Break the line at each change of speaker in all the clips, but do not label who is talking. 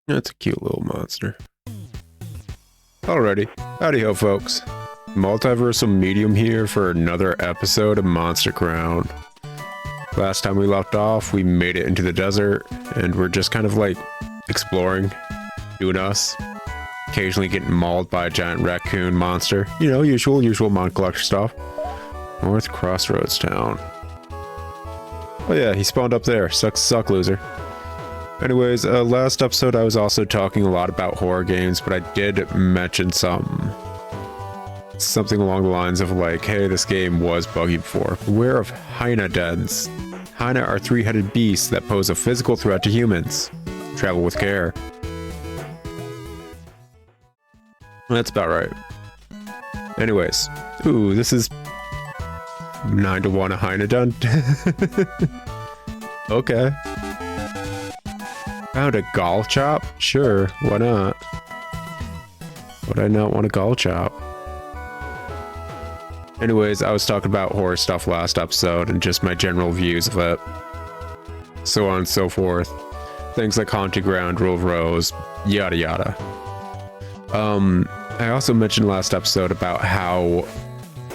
That's a cute little monster. Alrighty, howdy ho folks. Multiversal Medium here for another episode of Monster Crown. Last time we left off, we made it into the desert, and we're just kind of like exploring, doing us. Occasionally getting mauled by a giant raccoon monster. You know, usual mon collector stuff. North Crossroads Town. Oh yeah, he spawned up there. Suck, loser. Anyways, last episode I was also talking a lot about horror games, but I did mention something along the lines of like, hey, this game was buggy before. Beware of hyena dens. Hyena are three-headed beasts that pose a physical threat to humans. Travel with care. That's about right. Anyways, ooh, this is 9 to 1 a hyena den. Okay. Found a gall chop? Sure, why not? Would I not want a gall chop? Anyways, I was talking about horror stuff last episode and just my general views of it. So on and so forth. Things like Haunted Ground, Rule of Rose, yada yada. I also mentioned last episode about how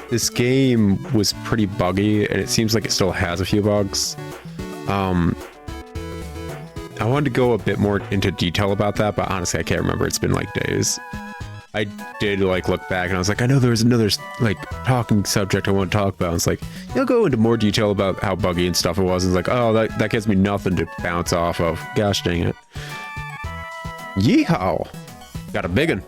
this game was pretty buggy and it seems like it still has a few bugs. I wanted to go a bit more into detail about that, but honestly I can't remember. It's been like days. I did like look back and I was like, I know there was another like talking subject I want to talk about. It's like, you'll go into more detail about how buggy and stuff it was. It's like, oh, that gives me nothing to bounce off of. Gosh dang it. Yeehaw! Got a big one.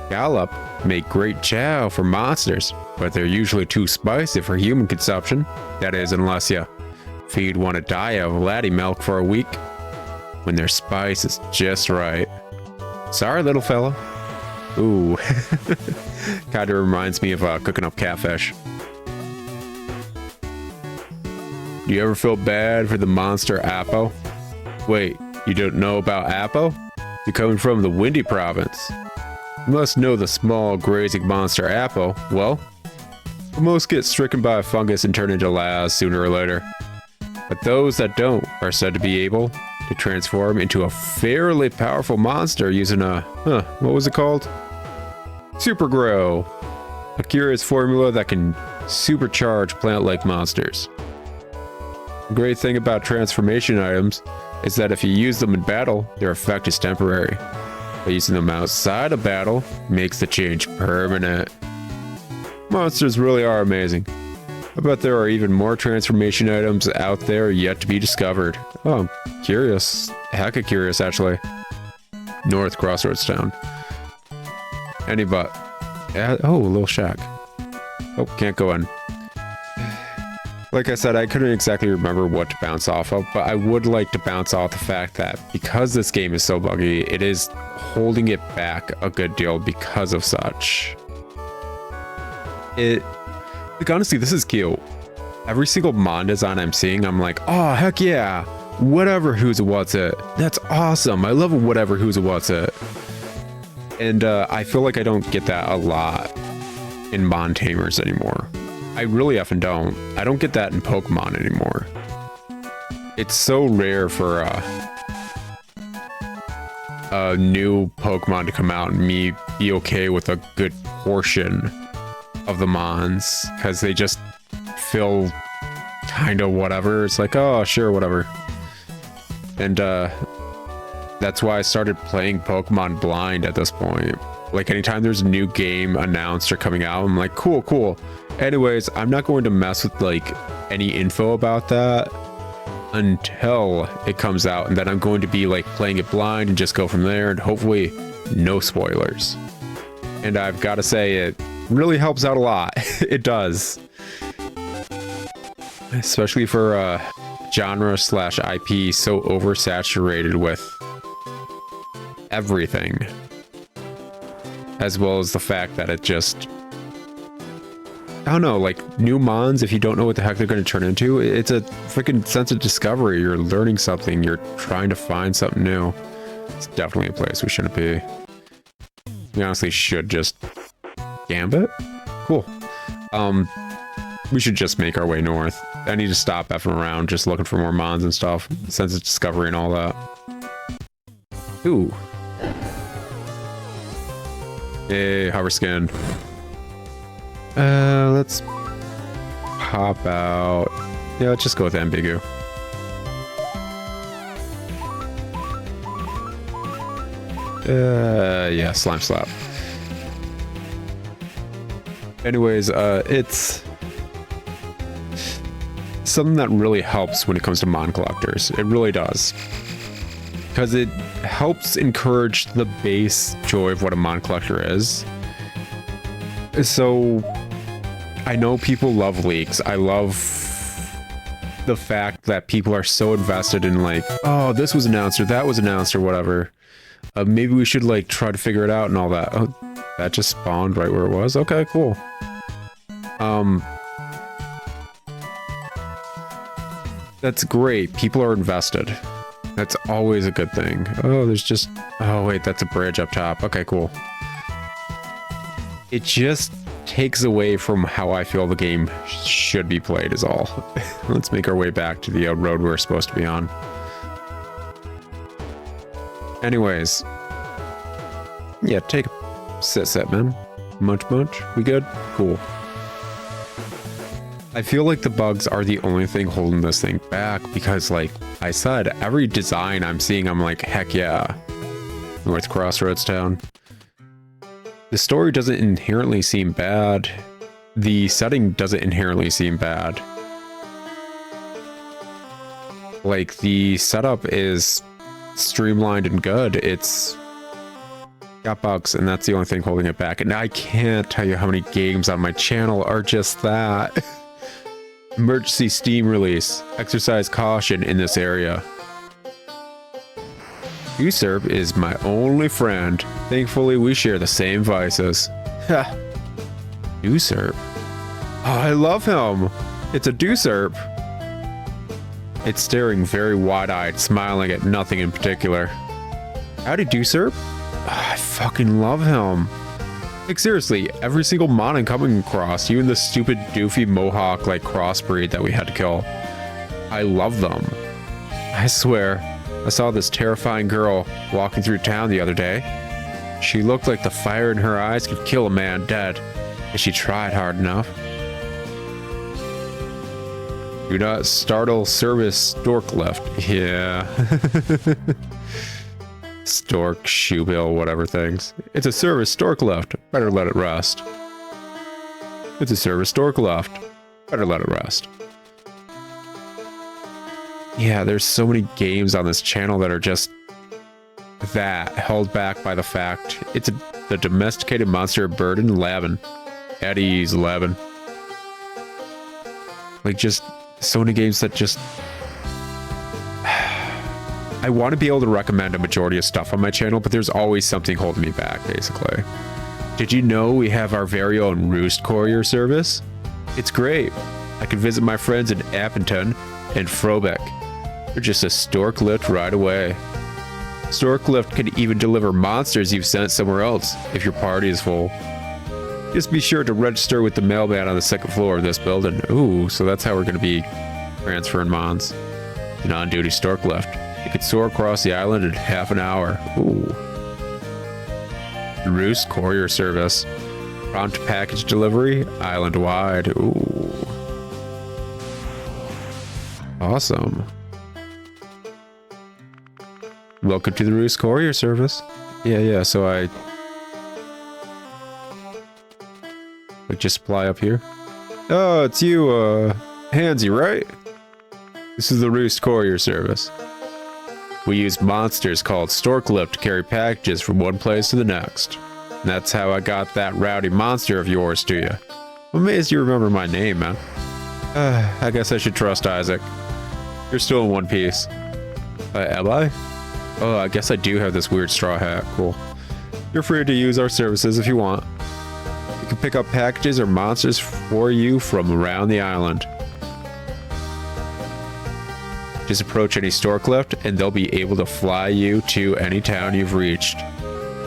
Gallop make great chow for monsters, but they're usually too spicy for human consumption. That is, unless you feed one a diet of laddie milk for a week, when their spice is just right. Sorry, little fella. Ooh. Kinda reminds me of cooking up catfish. Do you ever feel bad for the monster Apo? Wait, you don't know about Apo? You're coming from the Windy province. You must know the small grazing monster Apo. Well, most get stricken by a fungus and turn into lads sooner or later. But those that don't are said to be able to transform into a fairly powerful monster using a, what was it called? Super Grow. A curious formula that can supercharge plant-like monsters. The great thing about transformation items is that if you use them in battle, their effect is temporary. But using them outside of battle makes the change permanent. Monsters really are amazing. I bet there are even more transformation items out there yet to be discovered. Oh, I'm curious. Hecka curious, actually. North Crossroads Town. Oh, a little shack. Oh, can't go in. Like I said, I couldn't exactly remember what to bounce off of, but I would like to bounce off the fact that because this game is so buggy, it is holding it back a good deal because of such. Like, honestly, this is cute. Every single mon design I'm seeing, I'm like, oh, heck yeah. Whatever who's what's it. That's awesome. I love whatever who's what's it. And I feel like I don't get that a lot in mon tamers anymore. I really often don't. I don't get that in Pokemon anymore. It's so rare for a new Pokemon to come out and me be okay with a good portion of the mons, because they just feel kind of whatever. It's like, oh, sure, whatever. And that's why I started playing Pokemon blind at this point. Like, anytime there's a new game announced or coming out, I'm like, cool. Anyways, I'm not going to mess with like any info about that until it comes out, and then I'm going to be like playing it blind and just go from there, and hopefully no spoilers. And I've got to say, it really helps out a lot. It does. Especially for genre / IP so oversaturated with everything. As well as the fact that it just, I don't know, like new mons, if you don't know what the heck they're going to turn into, it's a freaking sense of discovery. You're learning something. You're trying to find something new. It's definitely a place we shouldn't be. We honestly should just Gambit? Cool. We should just make our way north. I need to stop effing around just looking for more mons and stuff. Sense of discovery and all that. Ooh. Hey, hover skin. Let's pop out. Yeah, let's just go with ambigu. Yeah, slime slap. Anyways, it's something that really helps when it comes to mon collectors. It really does. Because it helps encourage the base joy of what a mon collector is. So, I know people love leaks. I love the fact that people are so invested in like, oh, this was announced or that was announced or whatever. Maybe we should like try to figure it out and all that. Oh, that just spawned right where it was. Okay, cool. That's great. People are invested. That's always a good thing. Oh, there's just... Oh, wait, that's a bridge up top. Okay, cool. It just takes away from how I feel the game should be played is all. Let's make our way back to the road we're supposed to be on. Anyways. Yeah, take a sit, man. Munch. We good? Cool. I feel like the bugs are the only thing holding this thing back because, like I said, every design I'm seeing, I'm like, heck yeah. North Crossroads Town. The story doesn't inherently seem bad. The setting doesn't inherently seem bad. Like, the setup is streamlined and good. It's got bugs, and that's the only thing holding it back. And I can't tell you how many games on my channel are just that. Emergency Steam release. Exercise caution in this area. Usurp is my only friend. Thankfully, we share the same vices. Ha. Usurp? Oh, I love him. It's a Dusurp. It's staring very wide-eyed, smiling at nothing in particular. Howdy, Dusurp. Oh, I fucking love him. Like, seriously, every single mon I'm coming across, even the stupid doofy mohawk like crossbreed that we had to kill, I love them. I swear, I saw this terrifying girl walking through town the other day. She looked like the fire in her eyes could kill a man dead, if she tried hard enough. Do not startle service stork left. Yeah. Stork, shoebill, whatever things. It's a service stork left. Better let it rest. It's a service stork left. Better let it rest. Yeah, there's so many games on this channel that are just that, held back by the fact it's the domesticated monster of burden, Labin. Eddie's Labin. Like, just so many games that just... I want to be able to recommend a majority of stuff on my channel, but there's always something holding me back, basically. Did you know we have our very own Roost Courier service? It's great. I can visit my friends in Appleton and Frobeck. They're just a stork lift right away. Stork lift can even deliver monsters you've sent somewhere else if your party is full. Just be sure to register with the mailman on the second floor of this building. Ooh, so that's how we're going to be transferring mons. An on-duty stork lift. You could soar across the island in half an hour. Ooh. Roost Courier Service. Prompt package delivery, island-wide. Ooh. Awesome. Welcome to the Roost Courier Service. Yeah, so I... like, just fly up here. Oh, it's you, Hansy, right? This is the Roost Courier Service. We use monsters called Storklift to carry packages from one place to the next. And that's how I got that rowdy monster of yours to you. I'm amazed you remember my name, man. I guess I should trust Isaac. You're still in one piece. Am I? Oh, I guess I do have this weird straw hat. Cool. You're free to use our services if you want. We can pick up packages or monsters for you from around the island. Just approach any Storklift and they'll be able to fly you to any town you've reached.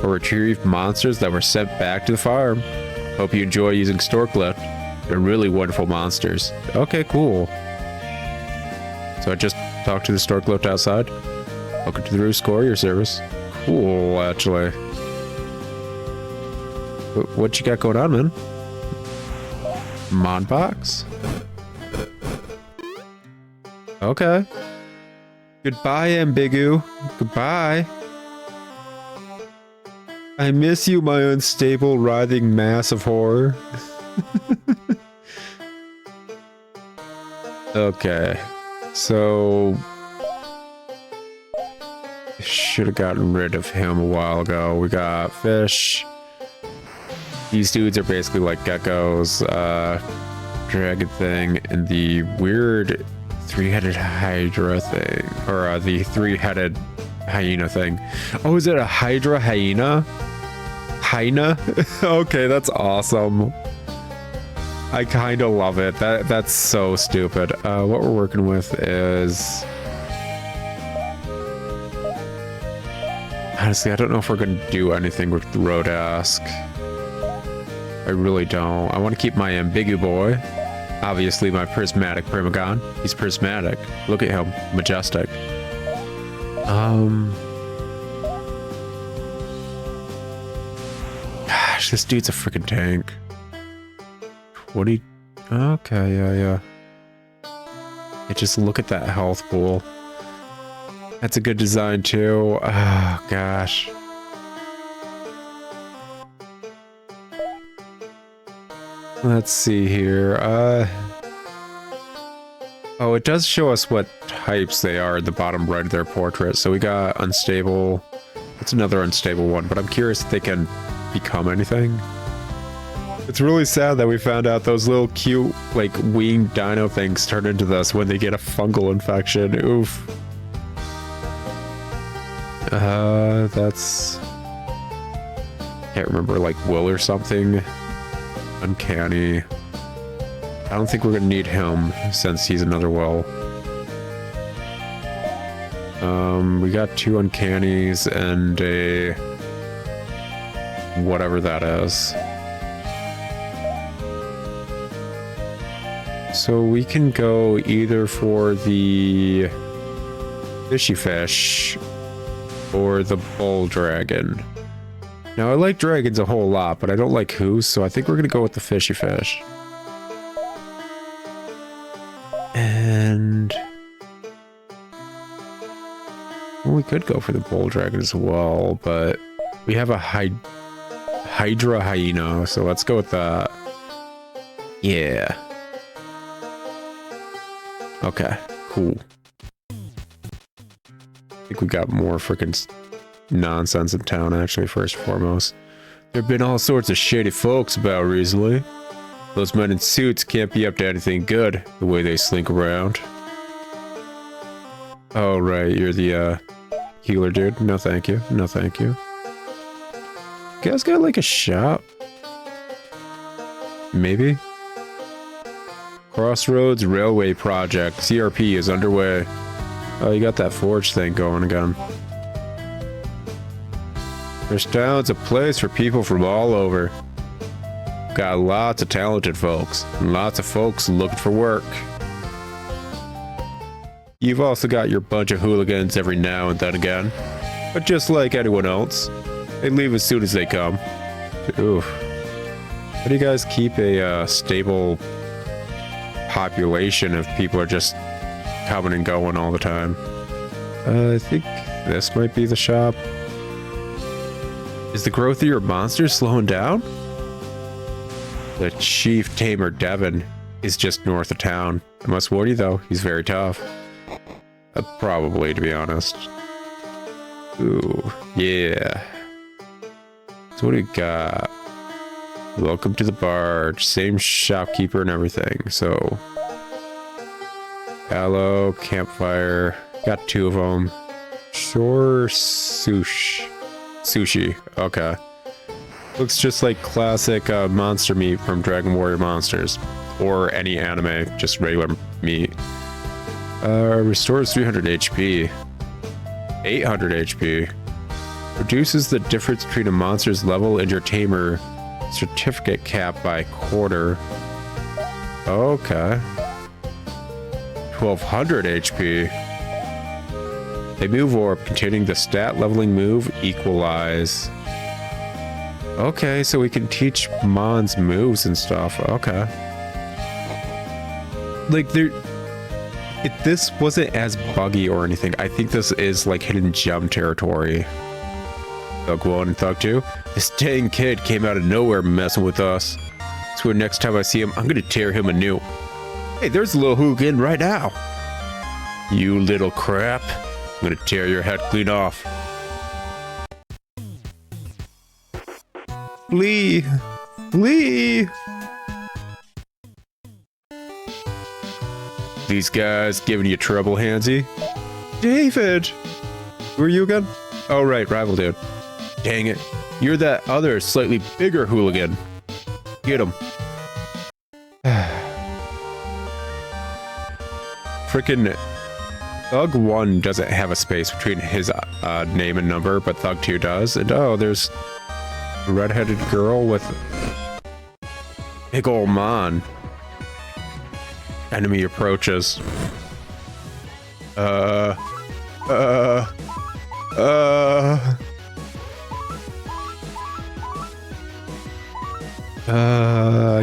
Or retrieve monsters that were sent back to the farm. Hope you enjoy using Storklift. They're really wonderful monsters. Okay, cool. So I just talked to the Storklift outside. Welcome to the Roost Courier Service. cool, actually. What you got going on, man? Mod box? Okay. Goodbye, Ambigu. Goodbye. I miss you, my unstable, writhing mass of horror. Okay. So... should have gotten rid of him a while ago. We got fish. These dudes are basically like geckos, dragon thing, and the weird three-headed hydra thing, or the three-headed hyena thing. Oh, is it a hydra hyena? Hyena? Okay, that's awesome. I kind of love it. That's so stupid. What we're working with is... honestly, I don't know if we're going to do anything with Rodask. I really don't. I want to keep my Ambigu boy. Obviously, my prismatic Primagon. He's prismatic. Look at him. Majestic. Gosh, this dude's a freaking tank. 20... okay, yeah. Yeah, just look at that health pool. That's a good design, too. Oh, gosh. Let's see here. Oh, it does show us what types they are at the bottom right of their portrait. So we got unstable. That's another unstable one, but I'm curious if they can become anything. It's really sad that we found out those little cute, like, winged dino things turn into this when they get a fungal infection. Oof. That's... can't remember, like, Will or something. Uncanny. I don't think we're gonna need him since he's another Will. We got 2 uncannies and a... whatever that is. So we can go either for the fishy fish or the bull dragon. Now, I like dragons a whole lot, but I don't like who's, so I think we're going to go with the fishy fish. And... well, we could go for the bull dragon as well, but we have a hydra hyena, so let's go with that. Yeah. Okay, cool. I think we got more freaking nonsense in town, actually, first and foremost. There have been all sorts of shady folks about recently. Those men in suits can't be up to anything good, the way they slink around. Oh, right, you're the, healer dude. No, thank you. No, thank you. You guys got, like, a shop? Maybe? Crossroads Railway Project. CRP is underway. Oh, you got that forge thing going again. This town's a place for people from all over. Got lots of talented folks, and lots of folks looking for work. You've also got your bunch of hooligans every now and then again. But just like anyone else, they leave as soon as they come. Oof. How do you guys keep a stable population if people are just coming and going all the time? I think this might be the shop. Is the growth of your monsters slowing down? The chief tamer Devon is just north of town. I must warn you though, he's very tough. Probably, to be honest. Ooh, yeah. So what do we got? Welcome to the barge. Same shopkeeper and everything. So, aloe, campfire. Got 2 of them. Shore sushi. Sushi. Okay. Looks just like classic monster meat from Dragon Warrior Monsters. Or any anime, just regular meat. Restores 300 HP. 800 HP. Reduces the difference between a monster's level and your tamer certificate cap by 1/4. Okay. 1200 HP. A move orb containing the stat leveling move Equalize. Okay, so we can teach Mons moves and stuff. Okay. Like, this wasn't as buggy or anything. I think this is like hidden gem territory. Thug 1 and Thug 2. This dang kid came out of nowhere messing with us. So next time I see him, I'm gonna tear him a new. Hey, there's a little hooligan right now. You little crap. I'm gonna tear your head clean off. Flee! Flee! These guys giving you trouble, Hansy? David! Who are you again? Oh, right, rival dude. Dang it. You're that other, slightly bigger hooligan. Get him. Frickin' Thug 1 doesn't have a space between his name and number, but Thug 2 does. And oh, there's a redheaded girl with big ol' Mon. Enemy approaches. I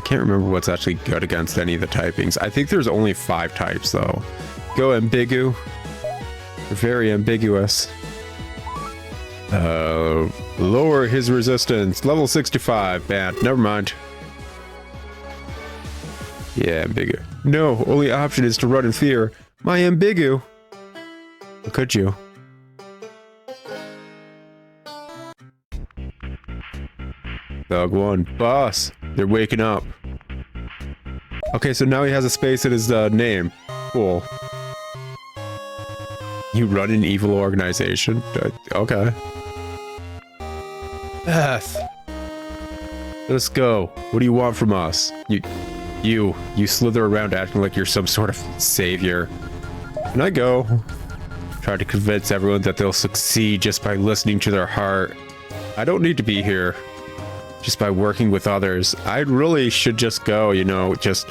can't remember what's actually good against any of the typings. I think there's only 5 types though. Go ambigu. They're very ambiguous. Lower his resistance. Level 65. Bad. Never mind. Yeah, ambigu. No, only option is to run in fear. My ambigu. How could you? Thug 1. Boss. They're waking up. Okay, so now he has a space in his name. Cool. You run an evil organization? Okay. Beth. Let's go. What do you want from us? You slither around acting like you're some sort of savior. Can I go? Try to convince everyone that they'll succeed just by listening to their heart. I don't need to be here. Just by working with others. I really should just go, you know, just...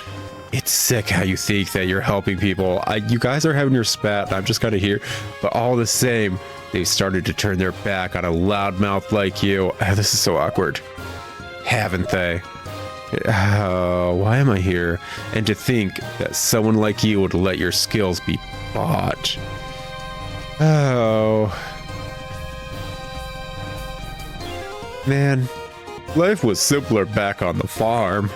It's sick how you think that you're helping people. You guys are having your spat, and I'm just kind of here. But all the same, they've started to turn their back on a loudmouth like you. This is so awkward. Haven't they? Why am I here? And to think that someone like you would let your skills be bought. Oh. Man, life was simpler back on the farm.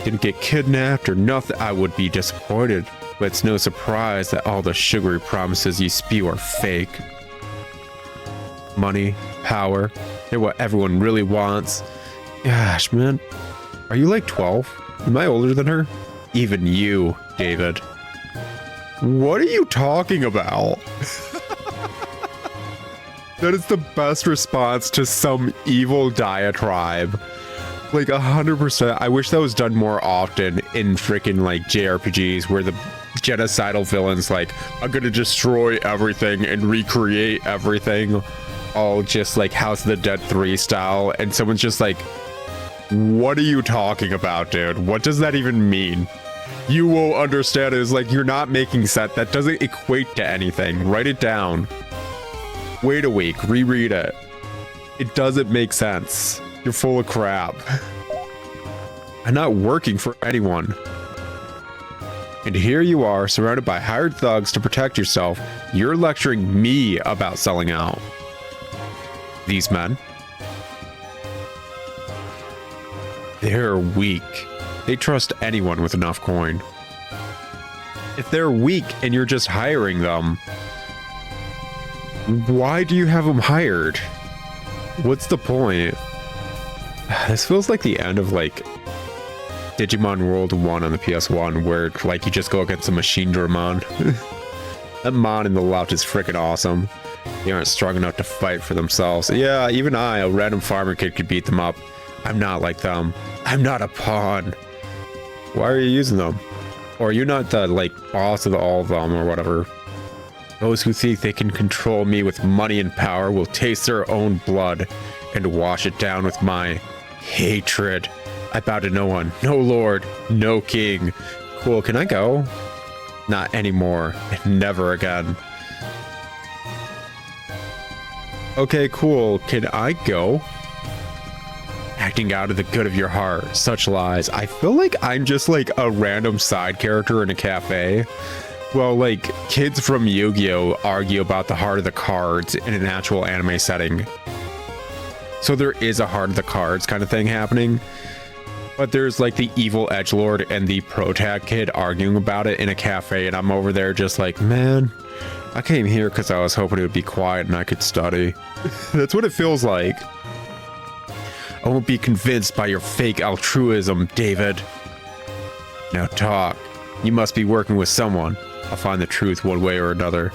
Didn't get kidnapped or nothing. I would be disappointed, but it's no surprise that all the sugary promises you spew are fake. Money, power, they're what everyone really wants. Gosh, man. Are you like 12? Am I older than her? Even you, David. What are you talking about? That is the best response to some evil diatribe. Like 100%. I wish that was done more often in freaking like JRPGs where the genocidal villains like, I'm gonna destroy everything and recreate everything. All just like House of the Dead 3 style. And someone's just like, what are you talking about, dude? What does that even mean? You won't understand it. It's like, you're not making sense. That doesn't equate to anything. Write it down. Wait a week. Reread it. It doesn't make sense. You're full of crap. I'm not working for anyone. And here you are, surrounded by hired thugs to protect yourself. You're lecturing me about selling out. These men. They're weak. They trust anyone with enough coin. If they're weak and you're just hiring them, why do you have them hired? What's the point? This feels like the end of like Digimon World 1 on the PS1 where like you just go against a machine Dramon. That Mon in the left is freaking awesome. They aren't strong enough to fight for themselves. Yeah, even I, a random farmer kid, could beat them up. I'm not like them. I'm not a pawn. Why are you using them? Or are you not the like boss of all of them or whatever? Those who think they can control me with money and power will taste their own blood and wash it down with my hatred. I bow to no one, no lord, no king. Cool, can I go? Not anymore, never again. Okay, cool. Can I go? Acting out of the good of your heart. Such lies. I feel like I'm just like a random side character in a cafe. Well, like, kids from Yu-Gi-Oh! Argue about the heart of the cards in an actual anime setting. So there is a heart of the cards kind of thing happening. But there's like the evil edgelord and the protag kid arguing about it in a cafe, and I'm over there just like, man, I came here because I was hoping it would be quiet and I could study. That's what it feels like. I won't be convinced by your fake altruism, David. Now talk. You must be working with someone. I'll find the truth one way or another.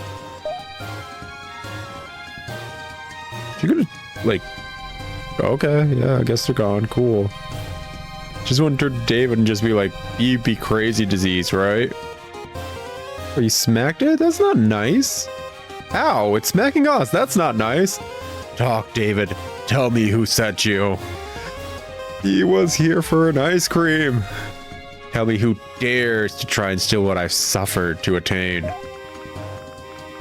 You're gonna, like... Okay, yeah, I guess they're gone. Cool. Just want to turn to David and just be like, be crazy disease, right? Oh, you smacked it? That's not nice. Ow, it's smacking us. That's not nice. Talk, David. Tell me who sent you. He was here for an ice cream. Tell me who dares to try and steal what I've suffered to attain.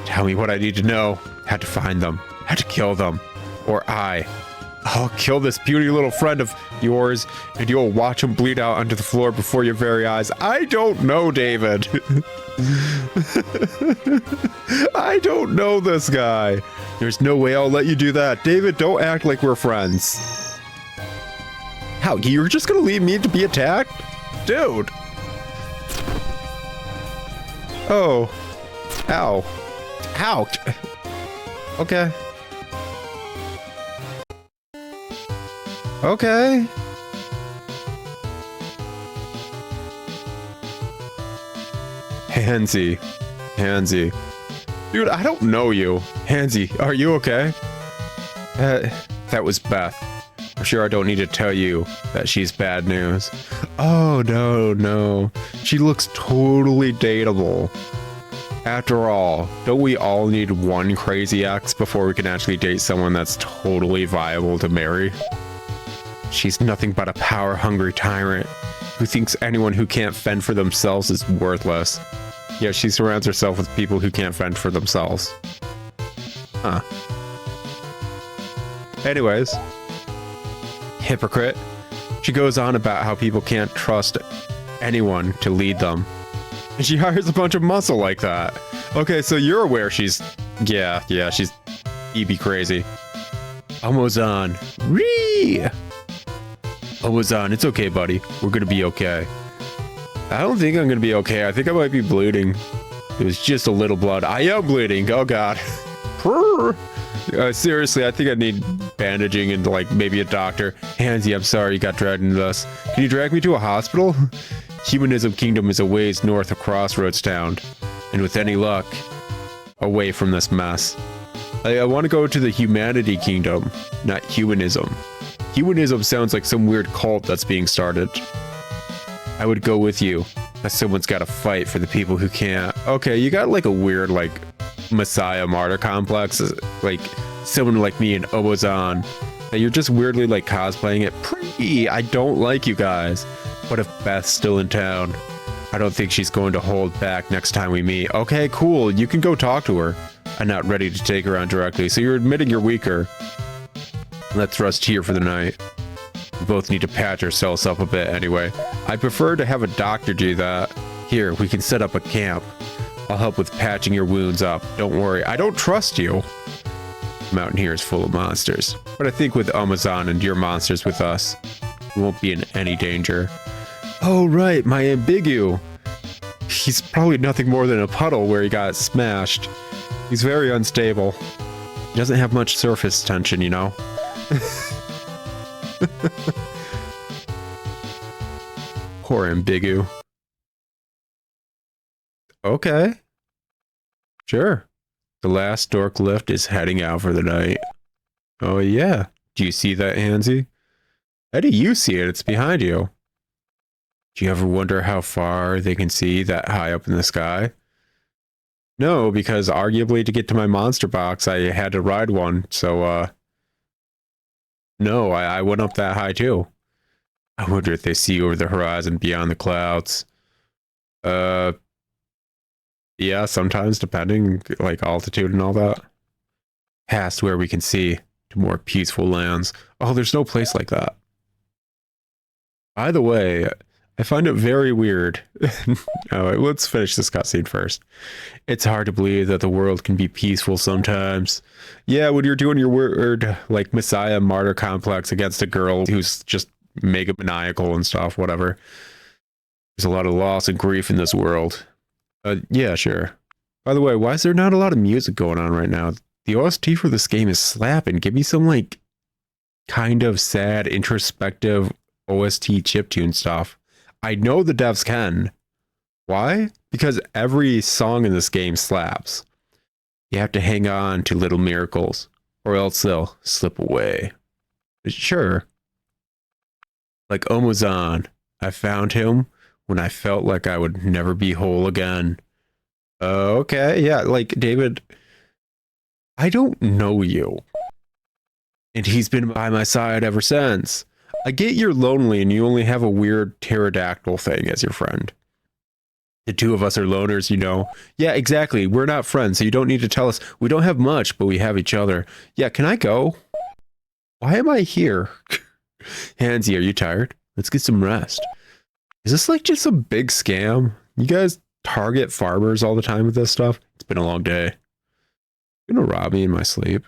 Tell me what I need to know. Had to find them. Had to kill them. Or I'll kill this puny little friend of yours, and you'll watch him bleed out onto the floor before your very eyes. I don't know, David. I don't know this guy. There's no way I'll let you do that. David, don't act like we're friends. How, you're just gonna leave me to be attacked? Dude. Oh. Ow. Ow. Okay. Okay. Hansy. Dude, I don't know you. Hansy, are you okay? That was Beth. I'm sure I don't need to tell you that she's bad news. Oh, no. She looks totally dateable. After all, don't we all need one crazy ex before we can actually date someone that's totally viable to marry? She's nothing but a power-hungry tyrant who thinks anyone who can't fend for themselves is worthless. Yeah, she surrounds herself with people who can't fend for themselves. Huh. Anyways. Hypocrite. She goes on about how people can't trust anyone to lead them. And she hires a bunch of muscle like that. Okay, so you're aware she's... Yeah, she's EB crazy. Almost on. Ree! Almost on. It's okay, buddy. We're gonna be okay. I don't think I'm gonna be okay. I think I might be bleeding. It was just a little blood. I am bleeding. Oh, God. Seriously, I think I need bandaging and like maybe a doctor. Hansy, I'm sorry you got dragged into this. Can you drag me to a hospital? Humanism Kingdom is a ways north of Crossroads Town, and with any luck, away from this mess. I want to go to the Humanity Kingdom, not Humanism. Humanism sounds like some weird cult that's being started. I would go with you, as someone's got to fight for the people who can't. Okay, you got like a weird like Messiah martyr complex, like someone like me in Obozan, that you're just weirdly like cosplaying it. I don't like you guys. What if Beth's still in town? I don't think she's going to hold back next time we meet. Okay, cool. You can go talk to her. I'm not ready to take her on directly, so you're admitting you're weaker. Let's rest here for the night. We both need to patch ourselves up a bit anyway. I prefer to have a doctor do that. Here, we can set up a camp. I'll help with patching your wounds up. Don't worry, I don't trust you. The mountain here is full of monsters, but I think with Amazon and your monsters with us, we won't be in any danger. Oh right, my ambigu. He's probably nothing more than a puddle where he got smashed. He's very unstable. He doesn't have much surface tension, you know? Poor ambigu. Okay. Sure. The last dork lift is heading out for the night. Oh yeah. Do you see that, Hansy? How do you see it? It's behind you. Do you ever wonder how far they can see that high up in the sky? No, because arguably to get to my monster box, I had to ride one. So, no, I went up that high too. I wonder if they see over the horizon beyond the clouds. Yeah, sometimes depending, like altitude and all that. past where we can see to more peaceful lands. Oh, there's no place like that. By the way, I find it very weird. Let's finish this cutscene first. It's hard to believe that the world can be peaceful sometimes. Yeah, when you're doing your weird, like, Messiah martyr complex against a girl who's just mega maniacal and stuff, whatever. There's a lot of loss and grief in this world. Yeah, sure. By the way, why is there not a lot of music going on right now? The OST for this game is slapping. Give me some, like, kind of sad, introspective OST chiptune stuff. I know the devs can. Why? Because every song in this game slaps. You have to hang on to little miracles, or else they'll slip away. Sure. Like Omuzan, I found him when I felt like I would never be whole again. Okay, yeah, like, David, I don't know you. And he's been by my side ever since. I get you're lonely and you only have a weird pterodactyl thing as your friend. The two of us are loners, you know. Yeah, exactly. We're not friends, so you don't need to tell us. We don't have much, but we have each other. Yeah, can I go? Why am I here? Hansy, are you tired? Let's get some rest. Is this like just a big scam? You guys target farmers all the time with this stuff? It's been a long day. You're gonna rob me in my sleep?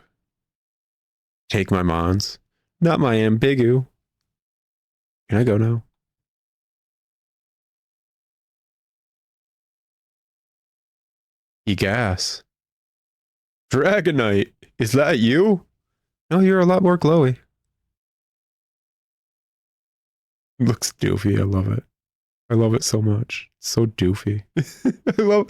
Take my mons? Not my ambigu. Can I go now? Gas. Dragonite, is that you? No, you're a lot more glowy. Looks doofy, I love it. I love it so much. It's so doofy. I love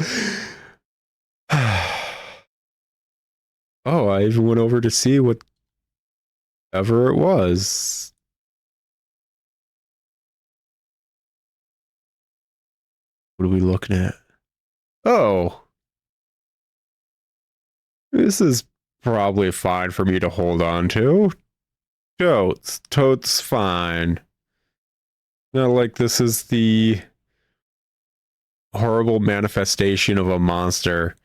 Oh, I even went over to see whatever it was. What are we looking at? Oh. This is probably fine for me to hold on to. Totes fine. Not like this is the horrible manifestation of a monster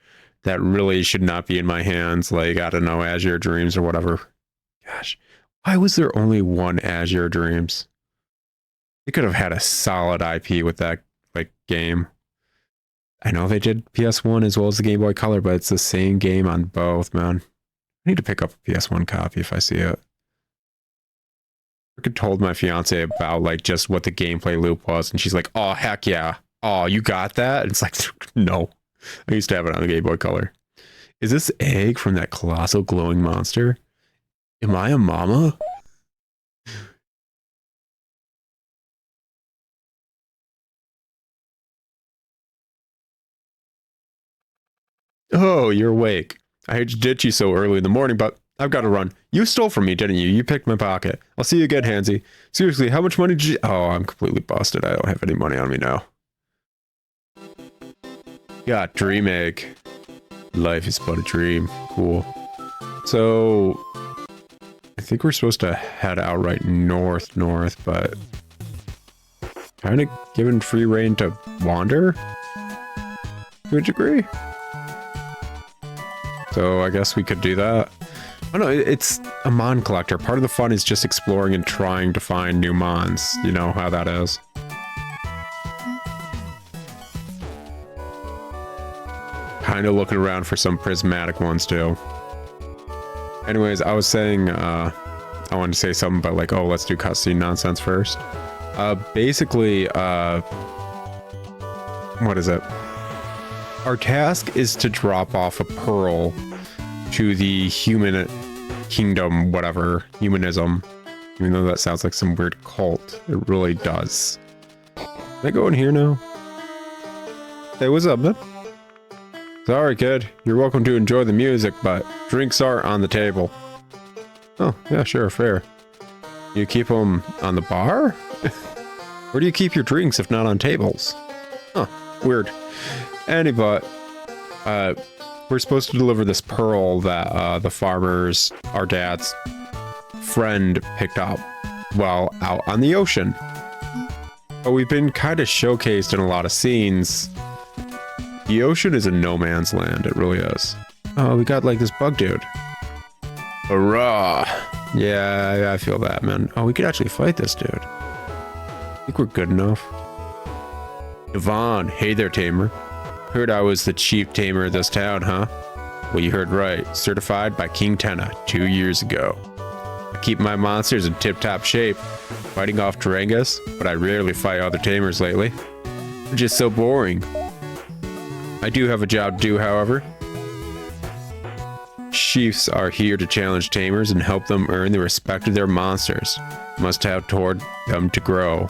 that really should not be in my hands. Like, I don't know, Azure Dreams or whatever. Gosh, why was there only one Azure Dreams? They could have had a solid IP with that, like, game. I know they did PS1 as well as the Game Boy Color, but it's the same game on both, man. I need to pick up a PS1 copy if I see it. I told my fiance about, like, just what the gameplay loop was, and she's like, oh, heck yeah. Oh, you got that? And it's like, no. I used to have it on the Game Boy Color. Is this egg from that colossal glowing monster? Am I a mama? Oh, you're awake. I hate to ditch you so early in the morning, but I've got to run. You stole from me, didn't you? You picked my pocket. I'll see you again, Hansy. Seriously, how much money did you... Oh, I'm completely busted. I don't have any money on me now. Got dream egg. Life is but a dream. Cool. So, I think we're supposed to head outright north, but kind of given free reign to wander to a degree. So I guess we could do that. Oh no, it's a mon collector. Part of the fun is just exploring and trying to find new mons. You know how that is. Kind of looking around for some prismatic ones too. Anyways, I was saying, I wanted to say something about, like, oh, let's do cutscene nonsense first. Basically, what is it? Our task is to drop off a pearl to the human kingdom, whatever, humanism. Even though that sounds like some weird cult, it really does. Can I go in here now? Hey, what's up, man? Sorry, kid. You're welcome to enjoy the music, but drinks are on the table. Oh, yeah, sure, fair. You keep them on the bar? Where do you keep your drinks if not on tables? Huh, weird. Anyway, we're supposed to deliver this pearl that the farmers, our dad's friend, picked up while out on the ocean. But we've been kind of showcased in a lot of scenes. The ocean is a no man's land, it really is. Oh, we got like this bug dude. Hurrah! Yeah, I feel that, man. Oh, we could actually fight this dude. I think we're good enough. Devon, hey there, tamer. Heard I was the chief tamer of this town, huh? Well, you heard right. Certified by King Tenna 2 years ago. I keep my monsters in tip-top shape, fighting off Durangas, but I rarely fight other tamers lately. They're just so boring. I do have a job to do, however. Chiefs are here to challenge tamers and help them earn the respect of their monsters. Must have toward them to grow.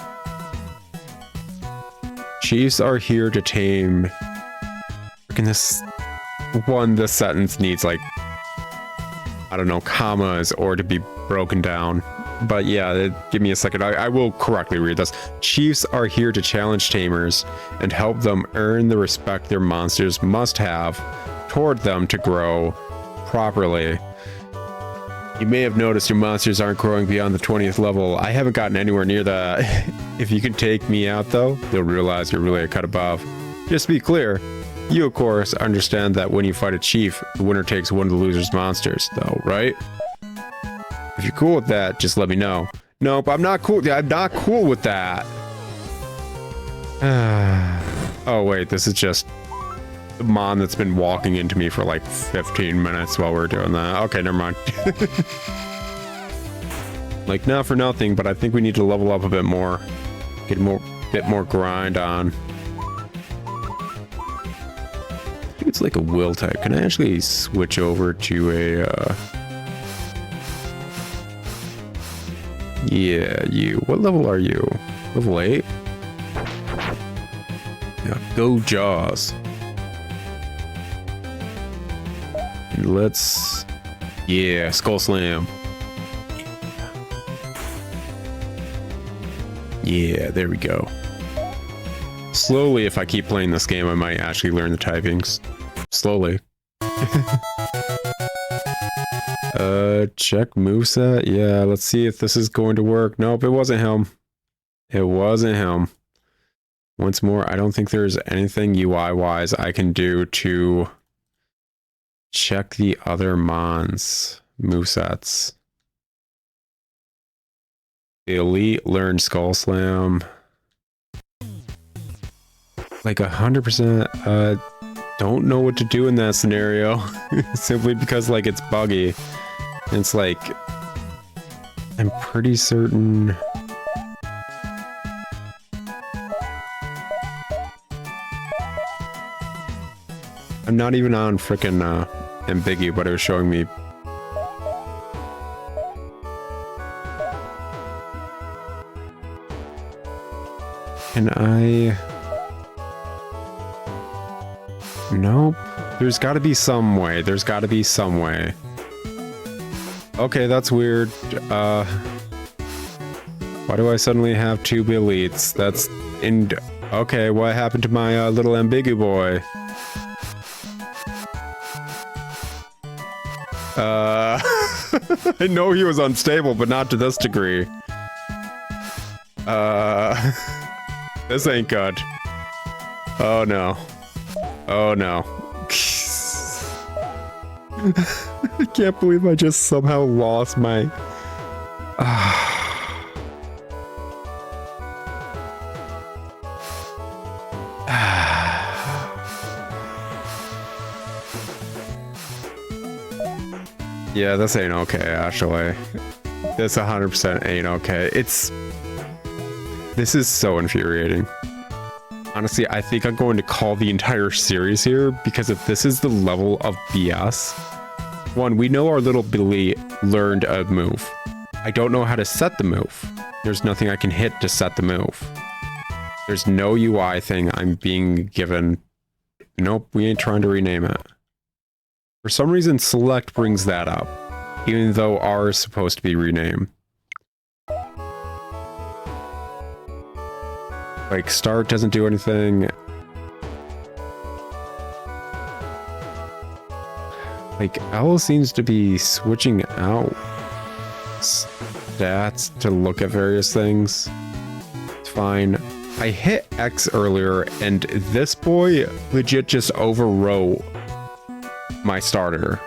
Chiefs are here to tame... Freaking this sentence needs like, I don't know, commas or to be broken down. But yeah, give me a second. I will correctly read this. Chiefs are here to challenge tamers and help them earn the respect their monsters must have toward them to grow properly. You may have noticed your monsters aren't growing beyond the 20th level. I haven't gotten anywhere near that. If you can take me out though, they'll realize you're really a cut above. Just to be clear, you of course understand that when you fight a chief, the winner takes one of the loser's monsters though, right? If you're cool with that, just let me know. Nope, I'm not cool. I'm not cool with that. Oh wait, this is just the mon that's been walking into me for like 15 minutes while we're doing that. Okay, never mind. Like, not for nothing, but I think we need to level up a bit more. Get a bit more grind on. I think it's like a will type. Can I actually switch over to a... Yeah, you. What level are you? Level 8? Yeah, go Jaws. And let's... Yeah, Skull Slam. Yeah, there we go. Slowly, if I keep playing this game, I might actually learn the typings. Slowly. Check moveset. Yeah, let's see if this is going to work. Nope, it wasn't him. It wasn't him. Once more, I don't think there's anything UI-wise I can do to check the other mons movesets. The elite learned Skull Slam. Like 100%. Don't know what to do in that scenario. Simply because like it's buggy. It's like I'm pretty certain. I'm not even on frickin' ambiguous, but it was showing me. Can I? Nope. There's got to be some way. There's got to be some way. Okay, that's weird. Why do I suddenly have two elites? That's in. Okay, what happened to my little ambigu boy? I know he was unstable, but not to this degree. This ain't good. Oh no. Oh no. I can't believe I just somehow lost my... Yeah, this ain't okay, actually. This 100% ain't okay. This is so infuriating. Honestly, I think I'm going to call the entire series here, because if this is the level of BS... One, we know our little Billy learned a move. I don't know how to set the move. There's nothing I can hit to set the move. There's no UI thing I'm being given. Nope, we ain't trying to rename it. For some reason, select brings that up, even though R is supposed to be renamed. Like, start doesn't do anything. Like, L seems to be switching out stats to look at various things. It's fine. I hit X earlier, and this boy legit just overwrote my starter.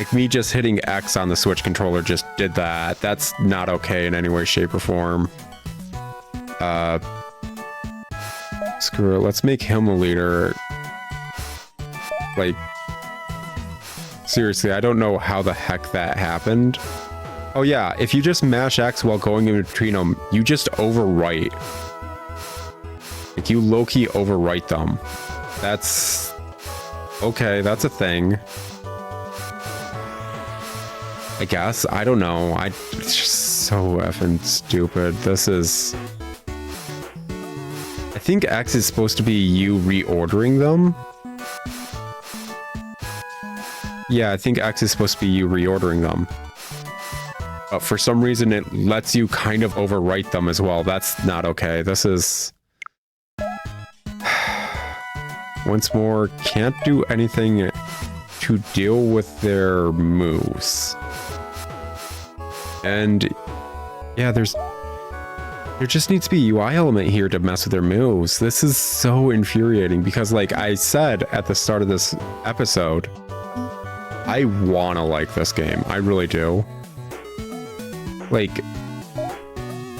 Like me just hitting X on the Switch controller just did that. That's not okay in any way, shape, or form. Screw it. Let's make him a leader. Like, seriously, I don't know how the heck that happened. Oh yeah, if you just mash X while going in between them, you just overwrite. Like, you low-key overwrite them. That's... okay, that's a thing. I guess. I don't know. It's just so effing stupid. This is... I think X is supposed to be you reordering them. Yeah, I think X is supposed to be you reordering them. But for some reason, it lets you kind of overwrite them as well. That's not okay. This is... once more, can't do anything to deal with their moves. And yeah, there just needs to be a UI element here to mess with their moves. This is so infuriating because, like I said at the start of this episode, I wanna like this game. I really do. Like,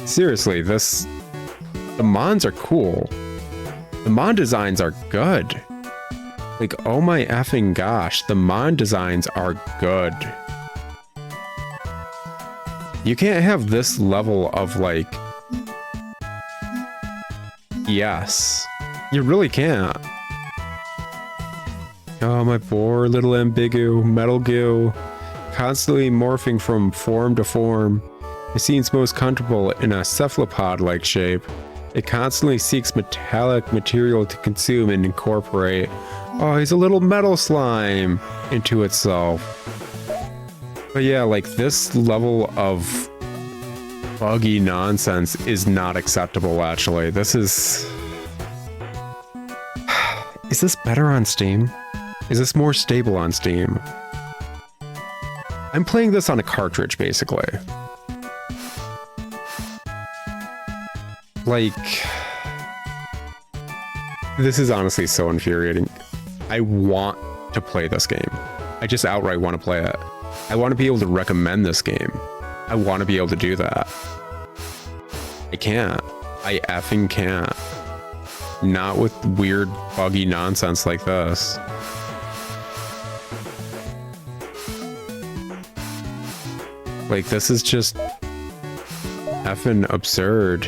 seriously, the mons are cool. The mon designs are good. Like, oh my effing gosh, the mon designs are good. You can't have this level of, like... yes. You really can't. Oh, my poor little ambigu, metal goo. Constantly morphing from form to form. It seems most comfortable in a cephalopod-like shape. It constantly seeks metallic material to consume and incorporate. Oh, he's a little metal slime into itself. But yeah, like, this level of buggy nonsense is not acceptable, actually. This is... is this better on Steam? Is this more stable on Steam? I'm playing this on a cartridge, basically. Like... this is honestly so infuriating. I want to play this game. I just outright want to play it. I want to be able to recommend this game. I want to be able to do that. I can't. I effing can't. Not with weird, buggy nonsense like this. Like, this is just effing absurd.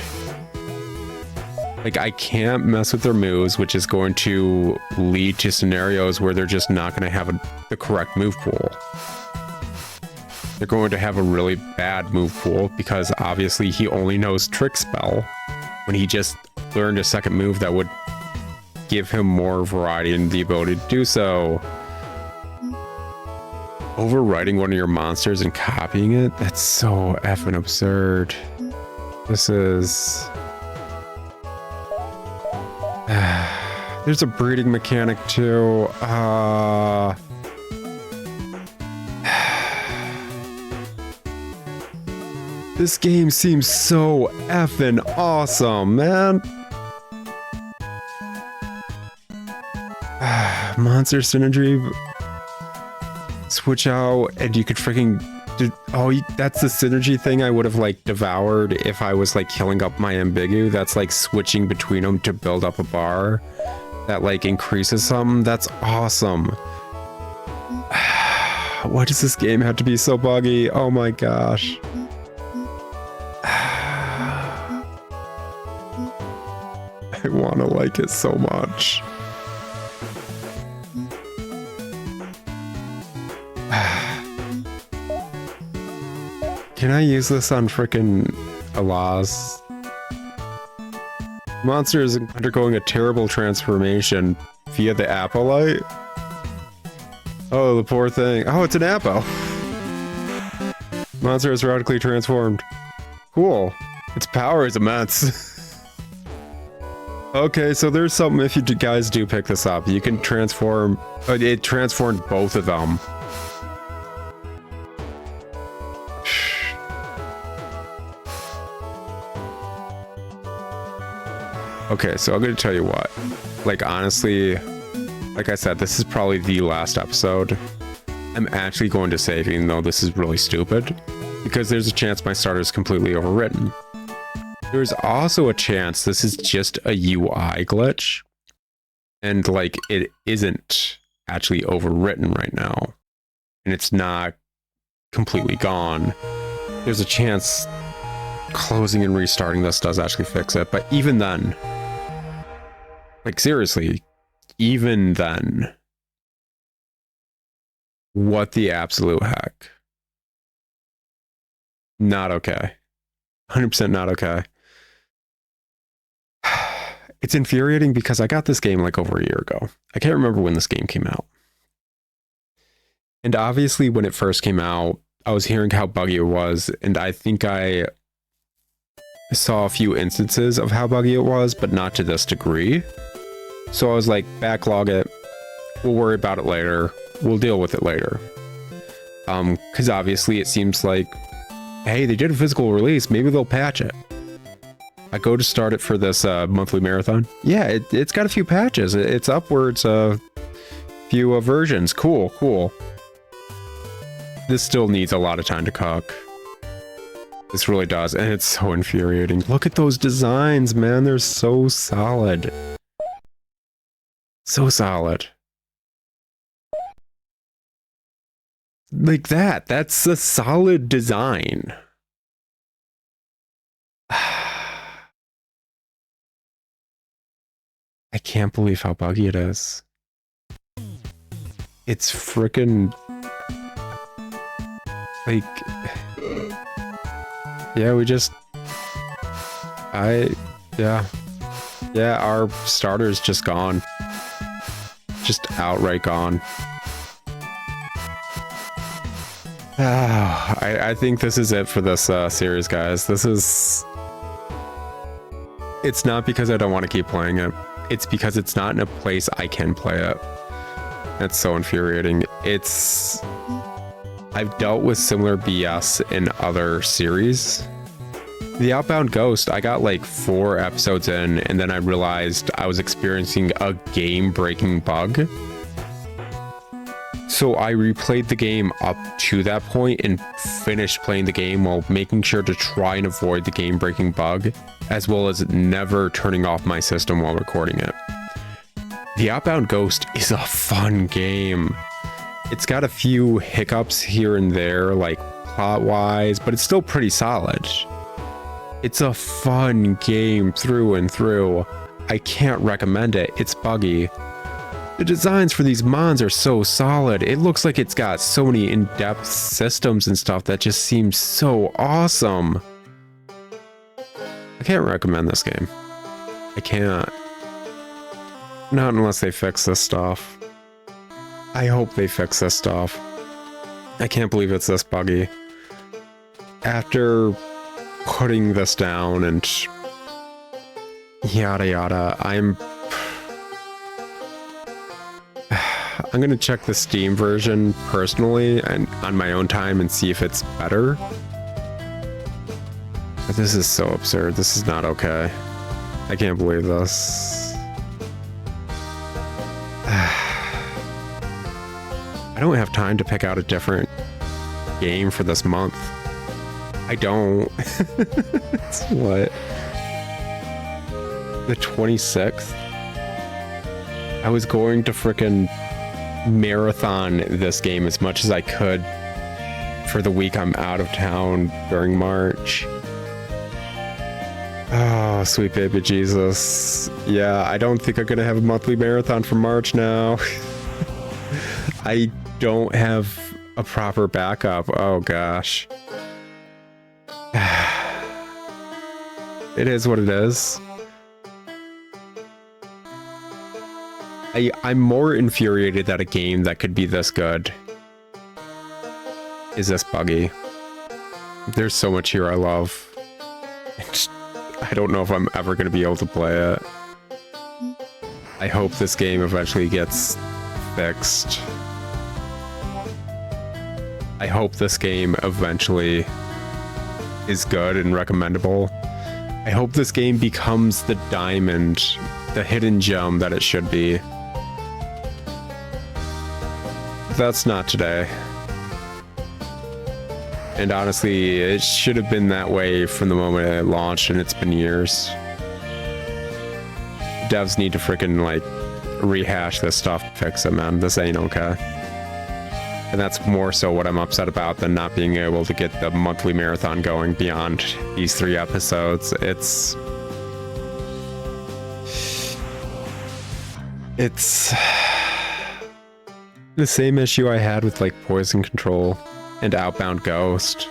Like, I can't mess with their moves, which is going to lead to scenarios where they're just not going to have the correct move pool. They're going to have a really bad move pool because obviously he only knows Trick Spell when he just learned a second move that would give him more variety and the ability to do so. Overwriting one of your monsters and copying it? That's so effing absurd. This is... there's a breeding mechanic too. This game seems so effing awesome, man. Monster synergy. Switch out and you could freaking... that's the synergy thing I would have, like, devoured if I was, like, killing up my ambigu. That's, like, switching between them to build up a bar that, like, increases something. That's awesome. Why does this game have to be so buggy? Oh my gosh. I want to like it so much. Can I use this on frickin' Alaz? Monster is undergoing a terrible transformation via the Apolyte. Oh, the poor thing. Oh, it's an Apo. Monster is radically transformed. Cool. Its power is immense. Okay, so there's something if you guys do pick this up. You can transform... it transformed both of them. Okay, so I'm gonna tell you what. Like, honestly, like I said, this is probably the last episode. I'm actually going to save, even though this is really stupid, because there's a chance my starter is completely overwritten. There's also a chance this is just a UI glitch, and like it isn't actually overwritten right now, and it's not completely gone. There's a chance closing and restarting this does actually fix it, but even then, like seriously, even then, what the absolute heck? Not okay. 100% not okay. It's infuriating because I got this game like over a year ago. I can't remember when this game came out. And obviously when it first came out, I was hearing how buggy it was, and I think I saw a few instances of how buggy it was, but not to this degree. So I was like, backlog it. We'll worry about it later. We'll deal with it later. Because obviously it seems like, hey, they did a physical release. Maybe they'll patch it. I go to start it for this monthly marathon. Yeah, it's got a few patches. It's upwards a few versions. Cool, cool. This still needs a lot of time to cook. This really does, and it's so infuriating. Look at those designs, man. They're so solid. So solid. Like that. That's a solid design. I can't believe how buggy it is. It's frickin' like, yeah, yeah, our starter's just gone. Just outright gone. I think this is it for this series, guys. It's not because I don't want to keep playing it. It's because it's not in a place I can play it. That's so infuriating. I've dealt with similar BS in other series. The Outbound Ghost, I got like 4 episodes in, and then I realized I was experiencing a game-breaking bug. So I replayed the game up to that point and finished playing the game while making sure to try and avoid the game-breaking bug, as well as never turning off my system while recording it. The Outbound Ghost is a fun game. It's got a few hiccups here and there, like plot-wise, but it's still pretty solid. It's a fun game through and through. I can't recommend it. It's buggy. The designs for these mons are so solid. It looks like it's got so many in-depth systems and stuff that just seems so awesome. I can't recommend this game. I can't. Not unless they fix this stuff. I hope they fix this stuff. I can't believe it's this buggy. After putting this down and yada yada, I'm gonna check the Steam version personally and on my own time and see if it's better. But this is so absurd. This is not okay. I can't believe this. I don't have time to pick out a different game for this month. I don't. It's what? The 26th? I was going to frickin' marathon this game as much as I could for the week I'm out of town during March. Oh, sweet baby Jesus. Yeah, I don't think I'm gonna have a monthly marathon for March now. I don't have a proper backup. Oh gosh. It is what it is. I'm more infuriated that a game that could be this good is this buggy. There's so much here I love. I don't know if I'm ever going to be able to play it. I hope this game eventually gets fixed. I hope this game eventually is good and recommendable. I hope this game becomes the diamond, the hidden gem that it should be. That's not today. And honestly, it should have been that way from the moment it launched, and it's been years. Devs need to freaking, like, rehash this stuff, fix it, man. This ain't okay. And that's more so what I'm upset about than not being able to get the monthly marathon going beyond these 3 episodes. It's the same issue I had with, like, Poison Control and Outbound Ghost.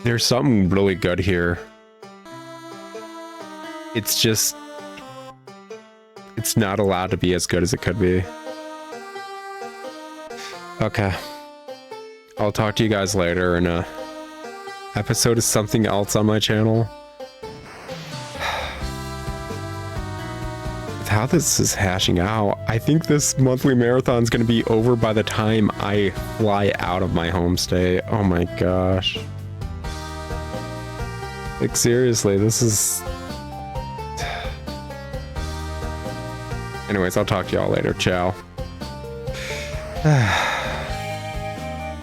There's something really good here. It's just, it's not allowed to be as good as it could be. Okay. I'll talk to you guys later in a episode of something else on my channel. With how this is hashing out, I think this monthly marathon is going to be over by the time I fly out of my homestay. Oh my gosh. Like, seriously, this is... Anyways, I'll talk to y'all later. Ciao.